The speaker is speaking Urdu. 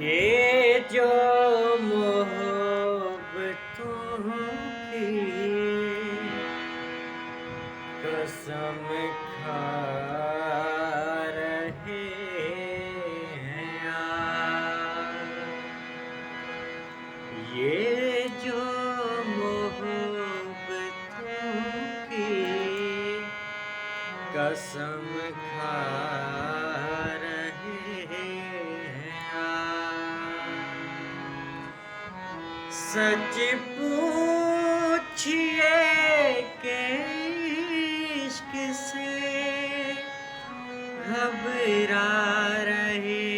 یہ جو محبتوں کی قسم کھا رہے ہیں یار، یہ جو محبتوں کی قسم کھا رہے ہیں یار، سچ پوچھئے کہ عشق سے گھبرا رہے